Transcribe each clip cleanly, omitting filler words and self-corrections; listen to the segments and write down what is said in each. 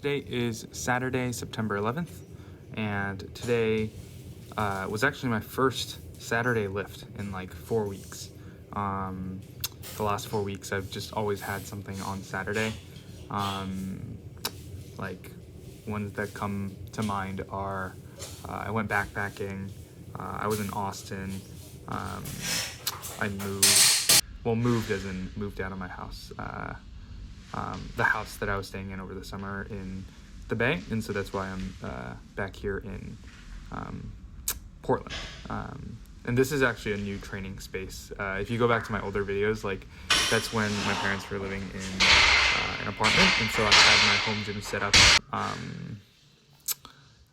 Today is Saturday, September 11th, and today was actually my first Saturday lift in like 4 weeks. The last 4 weeks I've just always had something on Saturday. Like ones that come to mind are I went backpacking, I was in Austin, I moved as in moved out of my house. The house that I was staying in over the summer in the Bay, and so that's why I'm back here in Portland. And this is actually a new training space. If you go back to my older videos, like that's when my parents were living in an apartment, and so I had my home gym set up.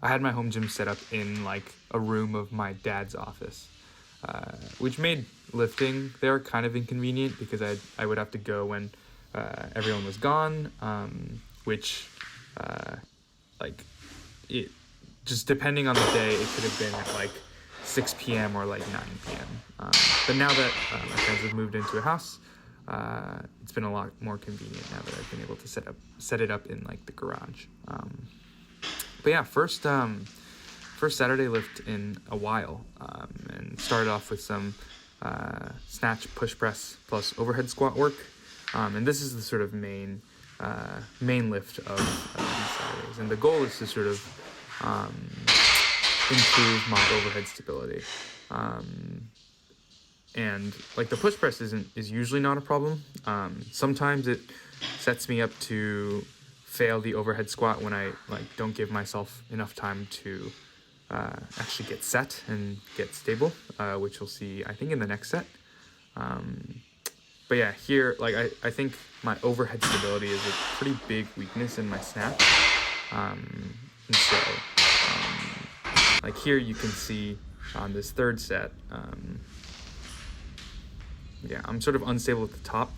I had my home gym set up in like a room of my dad's office, which made lifting there kind of inconvenient because I would have to go when everyone was gone, which like it just depending on the day, it could have been at like 6 p.m. or like 9 p.m. But now that my parents have moved into a house, it's been a lot more convenient now that I've been able to set it up in like the garage. But yeah, first Saturday lift in a while, and started off with some snatch, push press plus overhead squat work. And this is the sort of main lift of these Saturdays. And the goal is to sort of improve my overhead stability. And like the push press is usually not a problem. Sometimes it sets me up to fail the overhead squat when I like don't give myself enough time to actually get set and get stable, which we'll see I think in the next set. But yeah, here, like, I think my overhead stability is a pretty big weakness in my snatch. And so, like here you can see on this third set, yeah, I'm sort of unstable at the top,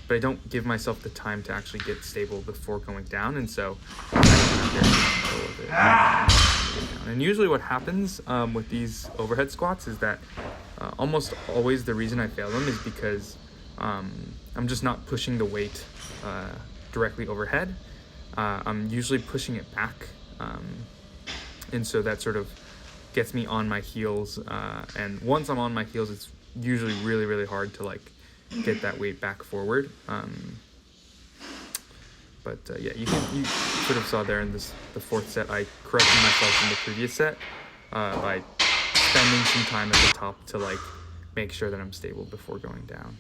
but I don't give myself the time to actually get stable before going down. And so, I don't have control of it. And usually what happens with these overhead squats is that almost always the reason I fail them is because I'm just not pushing the weight directly overhead. I'm usually pushing it back, and so that sort of gets me on my heels, and once I'm on my heels, it's usually really, really hard to like get that weight back forward. But yeah, you sort of saw there in the fourth set, I corrected myself in the previous set by spending some time at the top to like make sure that I'm stable before going down.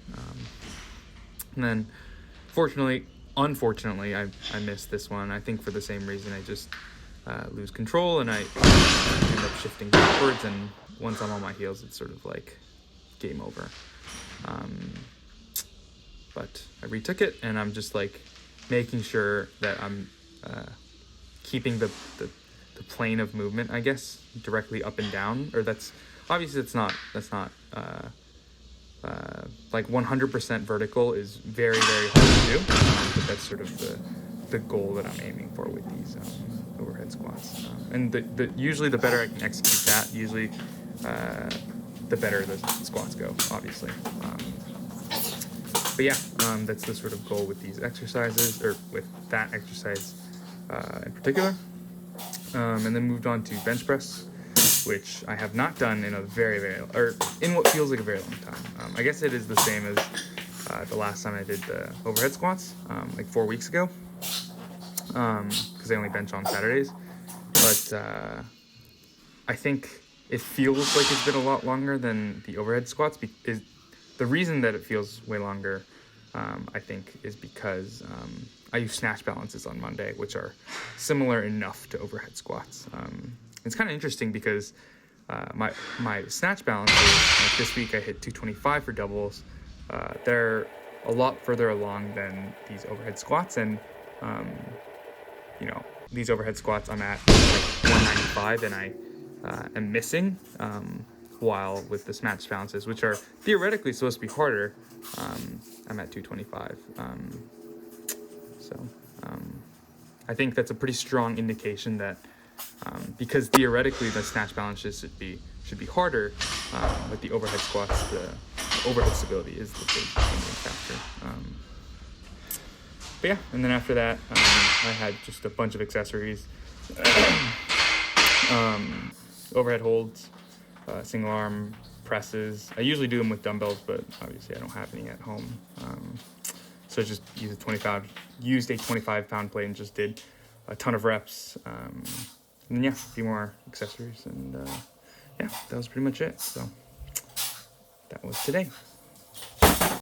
And then unfortunately, I missed this one. I think for the same reason, I just lose control and I end up shifting backwards. And once I'm on my heels, it's sort of like game over. But I retook it, and I'm just like making sure that I'm keeping the plane of movement, I guess, directly up and down. Or that's not like 100% vertical is very, very hard to do, but that's sort of the goal that I'm aiming for with these overhead squats. And usually the better I can execute that, usually the better the squats go, obviously. But yeah, that's the sort of goal with these exercises, or with that exercise in particular. And then moved on to bench press, which I have not done in in what feels like a very long time. I guess it is the same as the last time I did the overhead squats, like 4 weeks ago, because I only bench on Saturdays. But I think it feels like it's been a lot longer than the overhead squats. The reason that it feels way longer, I think, is because I use snatch balances on Monday, which are similar enough to overhead squats. It's kind of interesting because my snatch balances, like this week I hit 225 for doubles. They're a lot further along than these overhead squats, and these overhead squats I'm at like 195, and I am missing. While with the snatch balances, which are theoretically supposed to be harder, I'm at 225. So I think that's a pretty strong indication that because theoretically the snatch balances should be harder, with the overhead squats, the overhead stability is the big factor. yeah, and then after that, I had just a bunch of accessories, overhead holds, single arm presses. I usually do them with dumbbells, but obviously I don't have any at home. So just used a 25-pound plate and just did a ton of reps. And then, yeah, a few more accessories, and yeah, that was pretty much it. So that was today.